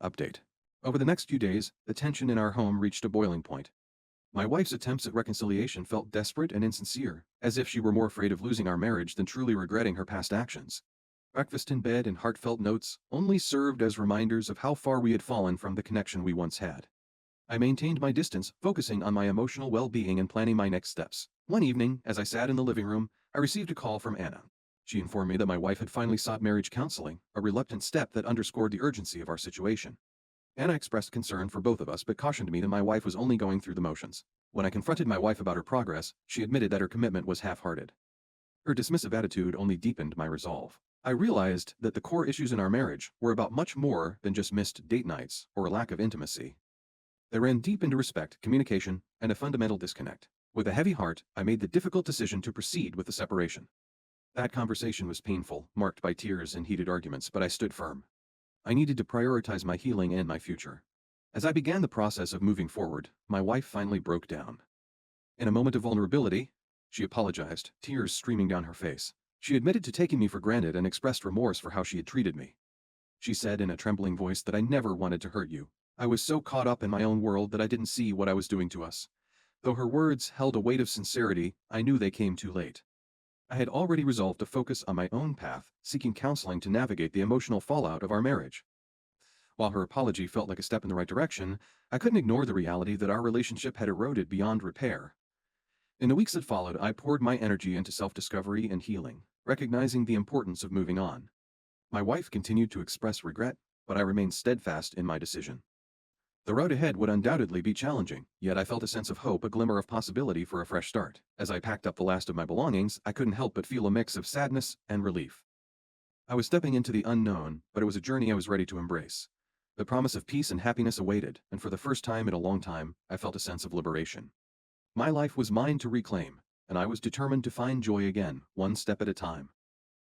Update. Over the next few days, the tension in our home reached a boiling point. My wife's attempts at reconciliation felt desperate and insincere, as if she were more afraid of losing our marriage than truly regretting her past actions. Breakfast in bed and heartfelt notes only served as reminders of how far we had fallen from the connection we once had. I maintained my distance, focusing on my emotional well-being and planning my next steps. One evening, as I sat in the living room, I received a call from Anna. She informed me that my wife had finally sought marriage counseling, a reluctant step that underscored the urgency of our situation. Anna expressed concern for both of us but cautioned me that my wife was only going through the motions. When I confronted my wife about her progress, she admitted that her commitment was half-hearted. Her dismissive attitude only deepened my resolve. I realized that the core issues in our marriage were about much more than just missed date nights or a lack of intimacy. They ran deep into respect, communication, and a fundamental disconnect. With a heavy heart, I made the difficult decision to proceed with the separation. That conversation was painful, marked by tears and heated arguments, but I stood firm. I needed to prioritize my healing and my future. As I began the process of moving forward, my wife finally broke down. In a moment of vulnerability, she apologized, tears streaming down her face. She admitted to taking me for granted and expressed remorse for how she had treated me. She said in a trembling voice that I never wanted to hurt you. I was so caught up in my own world that I didn't see what I was doing to us. Though her words held a weight of sincerity, I knew they came too late. I had already resolved to focus on my own path, seeking counseling to navigate the emotional fallout of our marriage. While her apology felt like a step in the right direction, I couldn't ignore the reality that our relationship had eroded beyond repair. In the weeks that followed, I poured my energy into self-discovery and healing, recognizing the importance of moving on. My wife continued to express regret, but I remained steadfast in my decision. The road ahead would undoubtedly be challenging, yet I felt a sense of hope, a glimmer of possibility for a fresh start. As I packed up the last of my belongings, I couldn't help but feel a mix of sadness and relief. I was stepping into the unknown, but it was a journey I was ready to embrace. The promise of peace and happiness awaited, and for the first time in a long time, I felt a sense of liberation. My life was mine to reclaim, and I was determined to find joy again, one step at a time.